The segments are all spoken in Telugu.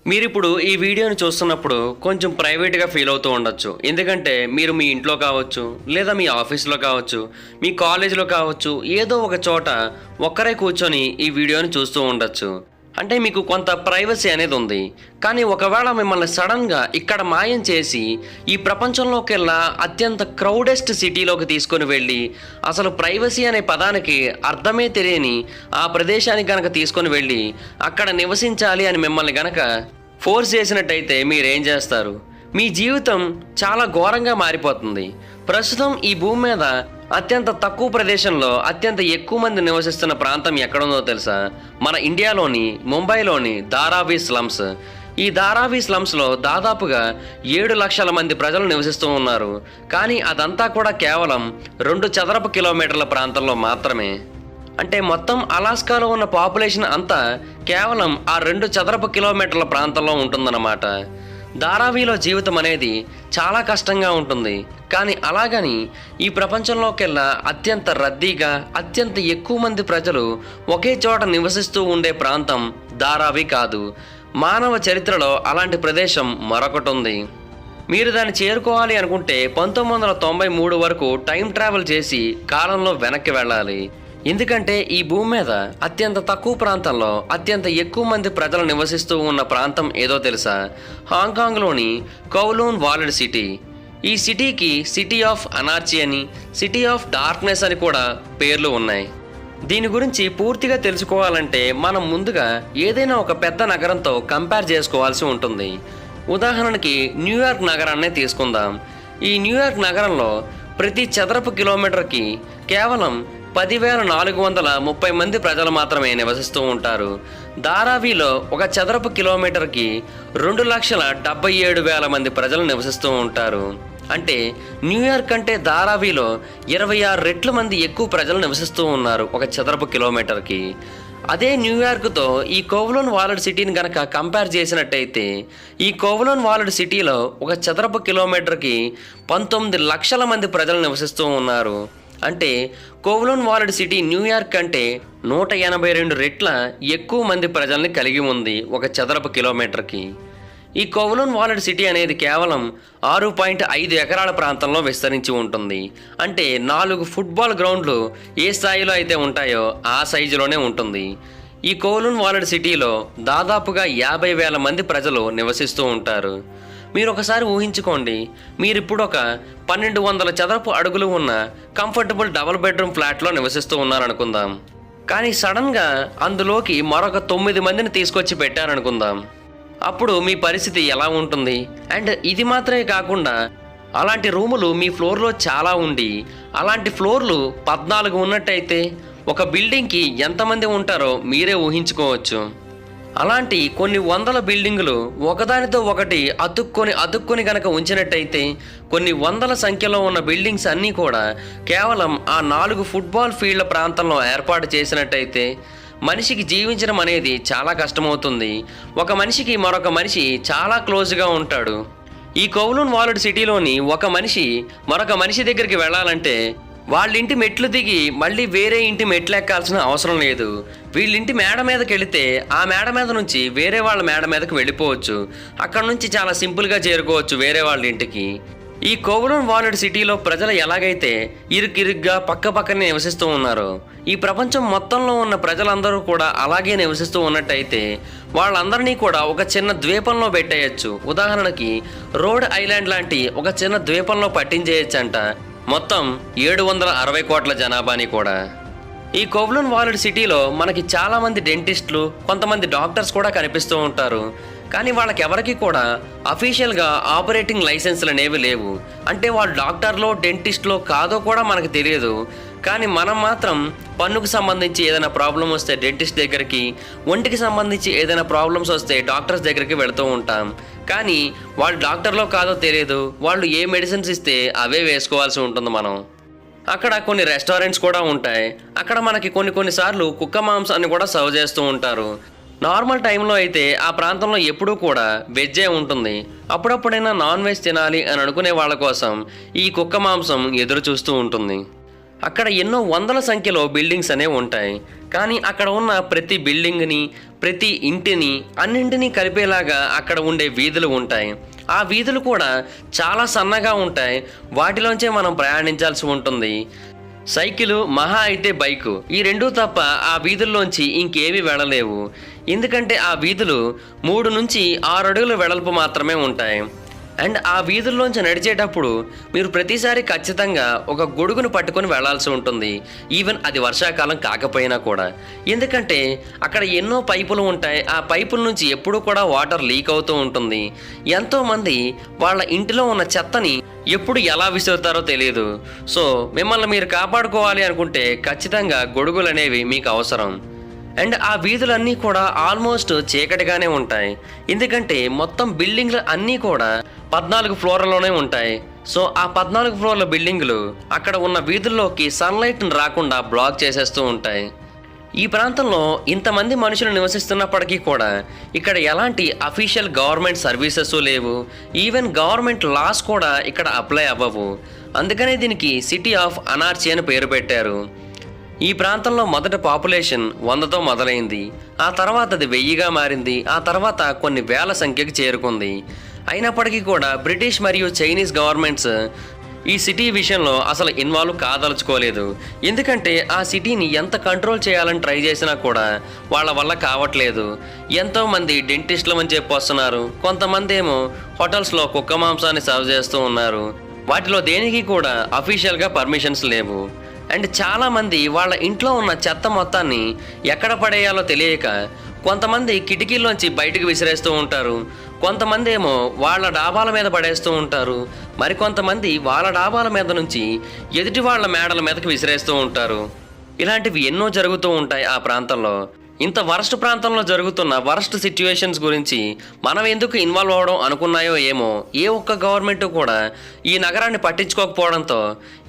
మీరిప్పుడు ఈ వీడియోని చూస్తున్నప్పుడు కొంచెం ప్రైవేట్గా ఫీల్ అవుతూ ఉండొచ్చు. ఎందుకంటే మీరు మీ ఇంట్లో కావచ్చు, లేదా మీ ఆఫీస్లో కావచ్చు, మీ కాలేజీలో కావచ్చు, ఏదో ఒక చోట ఒక్కరే కూర్చొని ఈ వీడియోని చూస్తూ ఉండొచ్చు. అంటే మీకు కొంత ప్రైవసీ అనేది ఉంది. కానీ ఒకవేళ మిమ్మల్ని సడన్గా ఇక్కడ మాయం చేసి ఈ ప్రపంచంలోకెల్లా అత్యంత క్రౌడెస్ట్ సిటీలోకి తీసుకొని వెళ్ళి అసలు ప్రైవసీ అనే పదానికి అర్థమే తెలియని ఆ ప్రదేశానికి గనక తీసుకొని వెళ్ళి అక్కడ నివసించాలి అని మిమ్మల్ని గనక ఫోర్స్ చేసినట్టయితే మీరేం చేస్తారు? మీ జీవితం చాలా ఘోరంగా మారిపోతుంది. ప్రస్తుతం ఈ భూమి మీద అత్యంత తక్కువ ప్రదేశంలో అత్యంత ఎక్కువ మంది నివసిస్తున్న ప్రాంతం ఎక్కడుందో తెలుసా? మన ఇండియాలోని ముంబైలోని ధారావి స్లమ్స్. ఈ ధారావి స్లమ్స్లో దాదాపుగా 7 లక్షల మంది ప్రజలు నివసిస్తూ ఉన్నారు. కానీ అదంతా కూడా కేవలం 2 చదరపు కిలోమీటర్ల ప్రాంతంలో మాత్రమే. అంటే మొత్తం అలాస్కాలో ఉన్న పాపులేషన్ అంతా కేవలం ఆ 2 చదరపు కిలోమీటర్ల ప్రాంతంలో ఉంటుందన్నమాట. ధారావిలో జీవితం అనేది చాలా కష్టంగా ఉంటుంది. కానీ అలాగని ఈ ప్రపంచంలోకెల్లా అత్యంత రద్దీగా అత్యంత ఎక్కువ మంది ప్రజలు ఒకే చోట నివసిస్తూ ఉండే ప్రాంతం ధారావి కాదు. మానవ చరిత్రలో అలాంటి ప్రదేశం మరొకటి ఉంది. మీరు దాన్ని చేరుకోవాలి అనుకుంటే 1993 వరకు టైం ట్రావెల్ చేసి కాలంలో వెనక్కి వెళ్ళాలి. ఎందుకంటే ఈ భూమి మీద అత్యంత తక్కువ ప్రాంతంలో అత్యంత ఎక్కువ మంది ప్రజలు నివసిస్తూ ఉన్న ప్రాంతం ఏదో తెలుసా? హాంకాంగ్లోని కౌలూన్ వాల్డ్ సిటీ. ఈ సిటీకి సిటీ ఆఫ్ అనార్చీ అని, సిటీ ఆఫ్ డార్క్నెస్ అని కూడా పేర్లు ఉన్నాయి. దీని గురించి పూర్తిగా తెలుసుకోవాలంటే మనం ముందుగా ఏదైనా ఒక పెద్ద నగరంతో కంపేర్ చేసుకోవాల్సి ఉంటుంది. ఉదాహరణకి న్యూయార్క్ నగరాన్నే తీసుకుందాం. ఈ న్యూయార్క్ నగరంలో ప్రతి చదరపు కిలోమీటర్కి కేవలం 10,430 మంది ప్రజలు మాత్రమే నివసిస్తూ ఉంటారు. ధారావిలో ఒక చదరపు కిలోమీటర్కి 2,77,000 మంది ప్రజలు నివసిస్తూ ఉంటారు. అంటే న్యూయార్క్ అంటే ధారావిలో 26 రెట్లు మంది ఎక్కువ ప్రజలు నివసిస్తూ ఉన్నారు ఒక చదరపు కిలోమీటర్కి. అదే న్యూయార్క్తో ఈ కౌలూన్ వాల్డ్ సిటీని గనక కంపేర్ చేసినట్టయితే ఈ కౌలూన్ వాల్డ్ సిటీలో ఒక చదరపు కిలోమీటర్కి 19 లక్షల మంది ప్రజలు నివసిస్తూ ఉన్నారు. అంటే కౌలూన్ వాల్డ్ సిటీ న్యూయార్క్ కంటే 182 రెట్ల ఎక్కువ మంది ప్రజల్ని కలిగి ఉంది ఒక చదరపు కిలోమీటర్కి. ఈ కౌలూన్ వాల్డ్ సిటీ అనేది కేవలం 6.5 ఎకరాల ప్రాంతంలో విస్తరించి ఉంటుంది. అంటే 4 ఫుట్బాల్ గ్రౌండ్లు ఏ స్థాయిలో అయితే ఉంటాయో ఆ సైజులోనే ఉంటుంది. ఈ కౌలూన్ వాల్డ్ సిటీలో దాదాపుగా 50,000 మంది ప్రజలు నివసిస్తూ ఉంటారు. మీరు ఒకసారి ఊహించుకోండి, మీరిప్పుడు ఒక 1,200 చదరపు అడుగులు ఉన్న కంఫర్టబుల్ డబుల్ బెడ్రూమ్ ఫ్లాట్లో నివసిస్తూ ఉన్నారనుకుందాం. కానీ సడన్గా అందులోకి మరొక 9 మందిని తీసుకొచ్చి పెట్టారనుకుందాం. అప్పుడు మీ పరిస్థితి ఎలా ఉంటుంది? అండ్ ఇది మాత్రమే కాకుండా అలాంటి రూములు మీ ఫ్లోర్లో చాలా ఉండి అలాంటి ఫ్లోర్లు 14 ఉన్నట్టయితే ఒక బిల్డింగ్కి ఎంతమంది ఉంటారో మీరే ఊహించుకోవచ్చు. అలాంటి కొన్ని వందల బిల్డింగులు ఒకదానితో ఒకటి అతుక్కొని గనక ఉంచినట్టయితే కొన్ని వందల సంఖ్యలో ఉన్న బిల్డింగ్స్ అన్నీ కూడా కేవలం ఆ 4 ఫుట్బాల్ ఫీల్డ్ల ప్రాంతంలో ఏర్పాటు చేసినట్టయితే మనిషికి జీవించడం అనేది చాలా కష్టమవుతుంది. ఒక మనిషికి మరొక మనిషి చాలా క్లోజ్గా ఉంటాడు. ఈ కౌలూన్ వాల్డ్ సిటీలోని ఒక మనిషి మరొక మనిషి దగ్గరికి వెళ్ళాలంటే వాళ్ళింటి మెట్లు దిగి మళ్ళీ వేరే ఇంటి మెట్లు ఎక్కాల్సిన అవసరం లేదు. వీళ్ళింటి మేడ మీదకి వెళితే ఆ మేడ మీద నుంచి వేరే వాళ్ళ మేడ మీదకి వెళ్ళిపోవచ్చు. అక్కడ నుంచి చాలా సింపుల్గా చేరుకోవచ్చు వేరే వాళ్ళ ఇంటికి. ఈ కౌలూన్ వాల్డ్ సిటీలో ప్రజలు ఎలాగైతే ఇరుగ్గా పక్కనే నివసిస్తూ ఉన్నారో ఈ ప్రపంచం మొత్తంలో ఉన్న ప్రజలందరూ కూడా అలాగే నివసిస్తూ ఉన్నట్టయితే వాళ్ళందరినీ కూడా ఒక చిన్న ద్వీపంలో పెట్టేయచ్చు. ఉదాహరణకి రోడ్ ఐలాండ్ లాంటి ఒక చిన్న ద్వీపంలో పట్టించేయచ్చంట మొత్తం 760 కోట్ల జనాభాని కూడా. ఈ కౌలూన్ వాల్డ్ సిటీలో మనకి చాలామంది డెంటిస్టులు, కొంతమంది డాక్టర్స్ కూడా కనిపిస్తూ ఉంటారు. కానీ వాళ్ళకి ఎవరికి కూడా అఫీషియల్గా ఆపరేటింగ్ లైసెన్స్లు అనేవి లేవు. అంటే వాళ్ళు డాక్టర్లో డెంటిస్ట్లో కాదో కూడా మనకు తెలియదు. కానీ మనం మాత్రం పన్నుకు సంబంధించి ఏదైనా ప్రాబ్లం వస్తే డెంటిస్ట్ దగ్గరికి, ఒంటికి సంబంధించి ఏదైనా ప్రాబ్లమ్స్ వస్తే డాక్టర్స్ దగ్గరికి వెళుతూ ఉంటాం. కానీ వాళ్ళు డాక్టర్లో కాదో తెలియదు. వాళ్ళు ఏ మెడిసిన్స్ ఇస్తే అవే వేసుకోవాల్సి ఉంటుంది మనం. అక్కడ కొన్ని రెస్టారెంట్స్ కూడా ఉంటాయి. అక్కడ మనకి కొన్నిసార్లు కుక్క మాంసాన్ని కూడా సర్వ్ చేస్తూ ఉంటారు. నార్మల్ టైంలో అయితే ఆ ప్రాంతంలో ఎప్పుడూ కూడా వెజ్జే ఉంటుంది. అప్పుడప్పుడైనా నాన్ వెజ్ తినాలి అని అనుకునే వాళ్ళ కోసం ఈ కుక్క మాంసం ఎదురు చూస్తూ ఉంటుంది. అక్కడ ఎన్నో వందల సంఖ్యలో బిల్డింగ్స్ అనేవి ఉంటాయి. కానీ అక్కడ ఉన్న ప్రతి బిల్డింగ్ని, ప్రతి ఇంటిని, అన్నింటినీ కలిపేలాగా అక్కడ ఉండే వీధులు ఉంటాయి. ఆ వీధులు కూడా చాలా సన్నగా ఉంటాయి. వాటిలోంచే మనం ప్రయాణించాల్సి ఉంటుంది. సైకిలు, మహా అయితే బైకు, ఈ రెండూ తప్ప ఆ వీధుల్లోంచి ఇంకేమీ వెళ్ళలేవు. ఎందుకంటే ఆ వీధులు 3 నుంచి 6 అడుగుల వెడల్పు మాత్రమే ఉంటాయి. అండ్ ఆ వీధుల్లోంచి నడిచేటప్పుడు మీరు ప్రతిసారి ఖచ్చితంగా ఒక గొడుగును పట్టుకొని వెళ్లాల్సి ఉంటుంది. ఈవెన్ అది వర్షాకాలం కాకపోయినా కూడా. ఎందుకంటే అక్కడ ఎన్నో పైపులు ఉంటాయి. ఆ పైపుల నుంచి ఎప్పుడూ కూడా వాటర్ లీక్ అవుతూ ఉంటుంది. ఎంతోమంది వాళ్ళ ఇంటిలో ఉన్న చెత్తని ఎప్పుడు ఎలా విసురుతారో తెలియదు. సో మిమ్మల్ని మీరు కాపాడుకోవాలి అనుకుంటే ఖచ్చితంగా గొడుగులు అనేవి మీకు అవసరం. అండ్ ఆ వీధులన్నీ కూడా ఆల్మోస్ట్ చీకటిగానే ఉంటాయి. ఎందుకంటే మొత్తం బిల్డింగ్లు అన్నీ కూడా 14 ఫ్లోర్లలోనే ఉంటాయి. సో ఆ 14 ఫ్లోర్ల బిల్డింగులు అక్కడ ఉన్న వీధుల్లోకి సన్లైట్ని రాకుండా బ్లాక్ చేసేస్తూ ఉంటాయి. ఈ ప్రాంతంలో ఇంతమంది మనుషులు నివసిస్తున్నప్పటికీ కూడా ఇక్కడ ఎలాంటి అఫీషియల్ గవర్నమెంట్ సర్వీసెస్ లేవు. ఈవెన్ గవర్నమెంట్ లాస్ కూడా ఇక్కడ అప్లై అవ్వవు. అందుకనే దీనికి సిటీ ఆఫ్ అనార్చీ అని పేరు పెట్టారు. ఈ ప్రాంతంలో మొదట పాపులేషన్ 100తో మొదలైంది. ఆ తర్వాత అది 1000గా మారింది. ఆ తర్వాత కొన్ని వేల సంఖ్యకు చేరుకుంది. అయినప్పటికీ కూడా బ్రిటిష్ మరియు చైనీస్ గవర్నమెంట్స్ ఈ సిటీ విషయంలో అసలు ఇన్వాల్వ్ కాదలుచుకోలేదు. ఎందుకంటే ఆ సిటీని ఎంత కంట్రోల్ చేయాలని ట్రై చేసినా కూడా వాళ్ళ వల్ల కావట్లేదు. ఎంతోమంది డెంటిస్టులు అని చెప్పి వస్తున్నారు. కొంతమంది ఏమో హోటల్స్లో కుక్క మాంసాన్ని సర్వ్ చేస్తూ ఉన్నారు. వాటిలో దేనికి కూడా అఫీషియల్గా పర్మిషన్స్ లేవు. అండ్ చాలామంది వాళ్ళ ఇంట్లో ఉన్న చెత్త మొత్తాన్ని ఎక్కడ పడేయాలో తెలియక కొంతమంది కిటికీల్లోంచి బయటకు విసిరేస్తూ ఉంటారు. కొంతమంది ఏమో వాళ్ళ డాబాల మీద పడేస్తూ ఉంటారు. మరికొంతమంది వాళ్ళ డాబాల మీద నుంచి ఎదుటి వాళ్ళ మేడల మీదకి విసిరేస్తూ ఉంటారు. ఇలాంటివి ఎన్నో జరుగుతూ ఉంటాయి ఆ ప్రాంతంలో. ఇంత వరస్ట్ ప్రాంతంలో జరుగుతున్న వరస్ట్ సిచ్యువేషన్స్ గురించి మనం ఎందుకు ఇన్వాల్వ్ అవ్వడం అనుకున్నాయో ఏమో ఏ ఒక్క గవర్నమెంట్ కూడా ఈ నగరాన్ని పట్టించుకోకపోవడంతో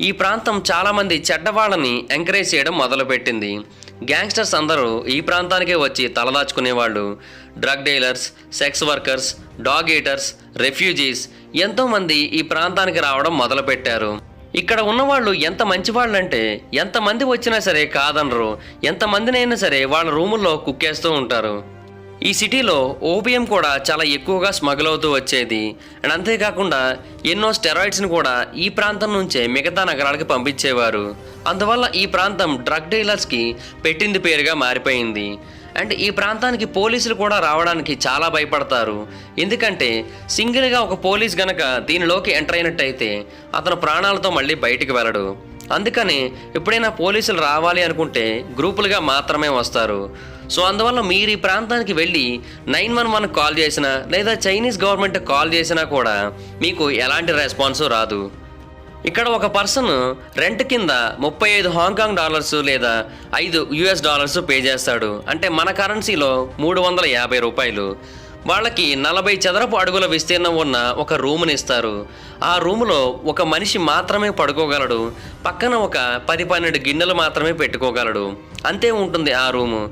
ఈ ప్రాంతం చాలామంది చెడ్డవాళ్ళని ఎంకరేజ్ చేయడం మొదలుపెట్టింది. గ్యాంగ్స్టర్స్ అందరూ ఈ ప్రాంతానికే వచ్చి తలదాచుకునేవాళ్ళు. Drug dealers, sex workers, dog eaters, refugees ఎంతోమంది ఈ ప్రాంతానికి రావడం మొదలుపెట్టారు. ఇక్కడ ఉన్నవాళ్ళు ఎంత మంచివాళ్ళంటే ఎంతమంది వచ్చినా సరే కాదనరు. ఎంతమందినైనా సరే వాళ్ళ రూముల్లో కుక్కేస్తూ ఉంటారు. ఈ సిటీలో ఓపియం కూడా చాలా ఎక్కువగా స్మగుల్ అవుతూ వచ్చేది. అండ్ అంతేకాకుండా ఎన్నో స్టెరాయిడ్స్ని కూడా ఈ ప్రాంతం నుంచే మిగతా నగరాలకి పంపించేవారు. అందువల్ల ఈ ప్రాంతం డ్రగ్ డీలర్స్కి పెట్టింది పేరుగా మారిపోయింది. అండ్ ఈ ప్రాంతానికి పోలీసులు కూడా రావడానికి చాలా భయపడతారు. ఎందుకంటే సింగిల్గా ఒక పోలీస్ గనక దీనిలోకి ఎంటర్ అయినట్టయితే అతను ప్రాణాలతో మళ్ళీ బయటికి వెళ్ళడు. అందుకని ఎప్పుడైనా పోలీసులు రావాలి అనుకుంటే గ్రూపులుగా మాత్రమే వస్తారు. సో అందువల్ల మీరు ఈ ప్రాంతానికి వెళ్ళి 911 కాల్ చేసినా లేదా చైనీస్ గవర్నమెంట్ కాల్ చేసినా కూడా మీకు ఎలాంటి రెస్పాన్సు రాదు. ఇక్కడ ఒక పర్సన్ రెంట్ కింద 35 హాంకాంగ్ డాలర్స్ లేదా $5 పే చేస్తాడు. అంటే మన కరెన్సీలో 350 రూపాయలు. వాళ్ళకి 40 చదరపు అడుగుల విస్తీర్ణం ఉన్న ఒక రూమ్ని ఇస్తారు. ఆ రూములో ఒక మనిషి మాత్రమే పడుకోగలడు. పక్కన ఒక 10-12 గిన్నెలు మాత్రమే పెట్టుకోగలడు. అంతే ఉంటుంది ఆ రూము.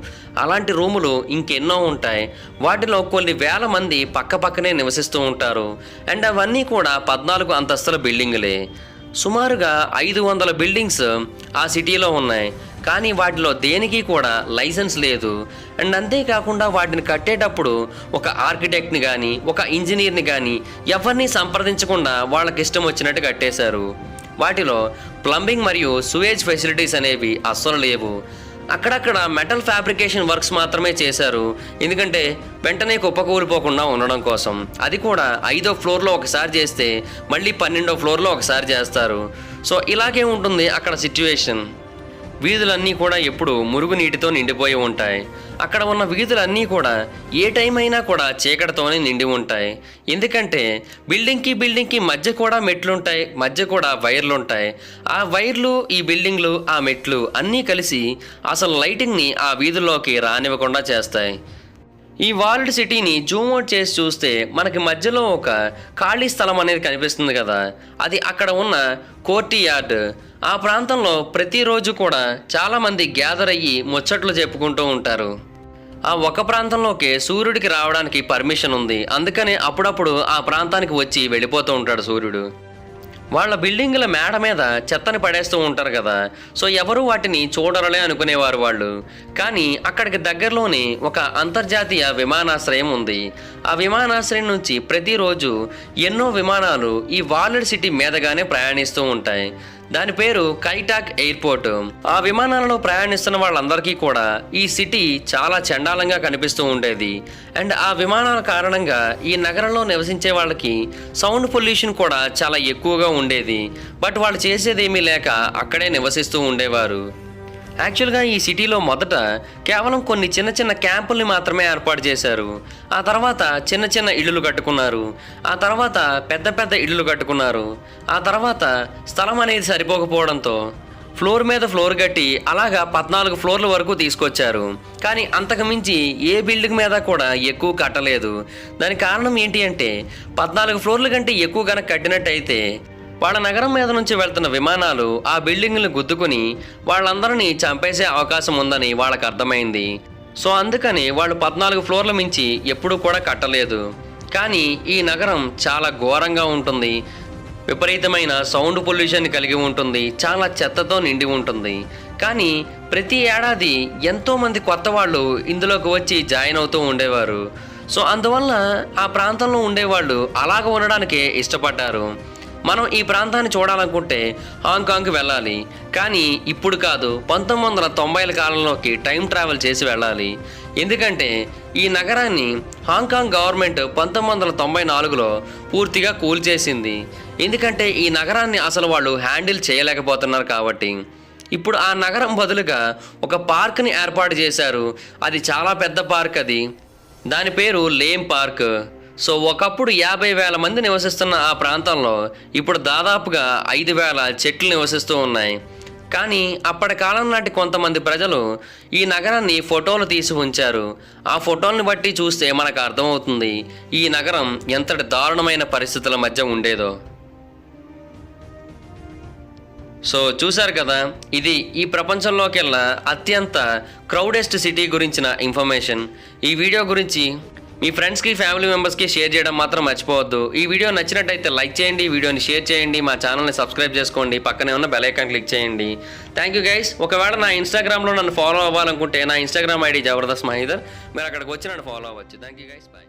అలాంటి రూములు ఇంకెన్నో ఉంటాయి. వాటిలో కొన్ని వేల మంది పక్కనే నివసిస్తూ ఉంటారు. అండ్ అవన్నీ కూడా 14 అంతస్తుల బిల్డింగులే. సుమారుగా 500 బిల్డింగ్స్ ఆ సిటీలో ఉన్నాయి. కానీ వాటిలో దేనికి కూడా లైసెన్స్ లేదు. అండ్ అంతేకాకుండా వాటిని కట్టేటప్పుడు ఒక ఆర్కిటెక్ట్ని కానీ ఒక ఇంజనీర్ని కానీ ఎవరిని సంప్రదించకుండా వాళ్ళకి ఇష్టం వచ్చినట్టు కట్టేశారు. వాటిలో ప్లంబింగ్ మరియు సువేజ్ ఫెసిలిటీస్ అనేవి అస్సలు లేవు. అక్కడక్కడ మెటల్ ఫ్యాబ్రికేషన్ వర్క్స్ మాత్రమే చేశారు. ఎందుకంటే వెంటనే కుప్పకూలిపోకుండా ఉండడం కోసం. అది కూడా 5వ ఫ్లోర్లో ఒకసారి చేస్తే మళ్ళీ 12వ ఫ్లోర్లో ఒకసారి చేస్తారు. సో ఇలాగే ఉంటుంది అక్కడ సిచ్యువేషన్. వీధులన్నీ కూడా ఎప్పుడు మురుగునీటితో నిండిపోయి ఉంటాయి. అక్కడ ఉన్న వీధులన్నీ కూడా ఏ టైం అయినా కూడా చీకటితోనే నిండి ఉంటాయి. ఎందుకంటే బిల్డింగ్కి మధ్య కూడా మెట్లుంటాయి, మధ్య కూడా వైర్లు ఉంటాయి. ఆ వైర్లు, ఈ బిల్డింగ్లు, ఆ మెట్లు అన్నీ కలిసి అసలు లైటింగ్ని ఆ వీధుల్లోకి రానివ్వకుండా చేస్తాయి. ఈ వాల్డ్ సిటీని జూమ్ అవుట్ చేసి చూస్తే మనకి మధ్యలో ఒక ఖాళీ స్థలం అనేది కనిపిస్తుంది కదా, అది అక్కడ ఉన్న కోర్టియార్డ్. ఆ ప్రాంతంలో ప్రతిరోజు కూడా చాలామంది గ్యాదర్ అయ్యి ముచ్చట్లు చెప్పుకుంటూ ఉంటారు. ఆ ఒక ప్రాంతంలోకి సూర్యుడికి రావడానికి పర్మిషన్ ఉంది. అందుకనే అప్పుడప్పుడు ఆ ప్రాంతానికి వచ్చి వెళ్ళిపోతూ ఉంటాడు సూర్యుడు. వాళ్ళ బిల్డింగుల మేడ మీద చెత్తని పడేస్తూ ఉంటారు కదా, సో ఎవరు వాటిని చూడరలే అనుకునేవారు వాళ్ళు. కానీ అక్కడికి దగ్గరలోనే ఒక అంతర్జాతీయ విమానాశ్రయం ఉంది. ఆ విమానాశ్రయం నుంచి ప్రతిరోజు ఎన్నో విమానాలు ఈ వాల్డ్ సిటీ మీదగానే ప్రయాణిస్తూ ఉంటాయి. దాని పేరు కైటాక్ ఎయిర్పోర్ట్. ఆ విమానాలలో ప్రయాణిస్తున్న వాళ్ళందరికీ కూడా ఈ సిటీ చాలా చండాలంగా కనిపిస్తూ ఉండేది. అండ్ ఆ విమానాల కారణంగా ఈ నగరంలో నివసించే వాళ్ళకి సౌండ్ పొల్యూషన్ కూడా చాలా ఎక్కువగా ఉండేది. బట్ వాళ్ళు చేసేది ఏమీ లేక అక్కడే నివసిస్తూ ఉండేవారు. యాక్చువల్గా ఈ సిటీలో మొదట కేవలం కొన్ని చిన్న చిన్న క్యాంపుల్ని మాత్రమే ఏర్పాటు చేశారు. ఆ తర్వాత చిన్న చిన్న ఇళ్ళు కట్టుకున్నారు. ఆ తర్వాత పెద్ద పెద్ద ఇళ్ళు కట్టుకున్నారు. ఆ తర్వాత స్థలం అనేది సరిపోకపోవడంతో ఫ్లోర్ మీద ఫ్లోర్ కట్టి అలాగా 14 ఫ్లోర్ల వరకు తీసుకొచ్చారు. కానీ అంతకు మించి ఏ బిల్డింగ్ మీద కూడా ఎక్కువ కట్టలేదు. దానికి కారణం ఏంటి అంటే 14 ఫ్లోర్ల కంటే ఎక్కువ కనుక కట్టినట్టయితే వాళ్ళ నగరం మీద నుంచి వెళ్తున్న విమానాలు ఆ బిల్డింగ్లను గుద్దుకుని వాళ్ళందరినీ చంపేసే అవకాశం ఉందని వాళ్ళకి అర్థమైంది. సో అందుకని వాళ్ళు 14 ఫ్లోర్ల మించి ఎప్పుడూ కూడా కట్టలేదు. కానీ ఈ నగరం చాలా ఘోరంగా ఉంటుంది. విపరీతమైన సౌండ్ పొల్యూషన్ కలిగి ఉంటుంది. చాలా చెత్తతో నిండి ఉంటుంది. కానీ ప్రతి ఏడాది ఎంతోమంది కొత్త వాళ్ళు ఇందులోకి వచ్చి జాయిన్ అవుతూ ఉండేవారు. సో అందువల్ల ఆ ప్రాంతంలో ఉండేవాళ్ళు అలాగ ఉండడానికే ఇష్టపడ్డారు. మనం ఈ ప్రాంతాన్ని చూడాలనుకుంటే హాంకాంగ్కి వెళ్ళాలి. కానీ ఇప్పుడు కాదు, 1990ల కాలంలోకి టైం ట్రావెల్ చేసి వెళ్ళాలి. ఎందుకంటే ఈ నగరాన్ని హాంకాంగ్ గవర్నమెంట్ 1994లో పూర్తిగా కూల్చేసింది. ఎందుకంటే ఈ నగరాన్ని అసలు వాళ్ళు హ్యాండిల్ చేయలేకపోతున్నారు కాబట్టి. ఇప్పుడు ఆ నగరం బదులుగా ఒక పార్క్ని ఏర్పాటు చేశారు. అది చాలా పెద్ద పార్క్. అది దాని పేరు లేమ్ పార్క్. సో ఒకప్పుడు 50,000 మంది నివసిస్తున్న ఆ ప్రాంతంలో ఇప్పుడు దాదాపుగా 5,000 చెట్లు నివసిస్తూ ఉన్నాయి. కానీ అప్పటి కాలం నాటి కొంతమంది ప్రజలు ఈ నగరాన్ని ఫోటోలు తీసి ఉంచారు. ఆ ఫోటోలను బట్టి చూస్తే మనకు అర్థమవుతుంది ఈ నగరం ఎంతటి దారుణమైన పరిస్థితుల మధ్య ఉండేదో. సో చూశారు కదా, ఇది ఈ ప్రపంచంలోకెల్లా అత్యంత క్రౌడెస్ట్ సిటీ గురించిన ఇన్ఫర్మేషన్. ఈ వీడియో గురించి మీ ఫ్రెండ్స్కి, ఫ్యామిలీ మెంబర్స్కి షేర్ చేయడం మాత్రం మర్చిపోవద్దు. ఈ వీడియో నచ్చినట్టయితే లైక్ చేయండి, వీడియోని షేర్ చేయండి, మా ఛానల్ని సబ్స్క్రైబ్ చేసుకోండి, పక్కనే ఉన్న బెల్ ఐకాన్ క్లిక్ చేయండి. Thank you guys. ఒకవేళ నా ఇన్స్టాగ్రామ్లో నన్ను ఫాలో అవ్వాలనుకుంటే నా ఇన్స్టాగ్రామ్ ఐడి జబర్దస్త్ మహీధర్, మీరు అక్కడికి వచ్చి నన్ను ఫాలో అవ్వచ్చు. Thank you guys, bye.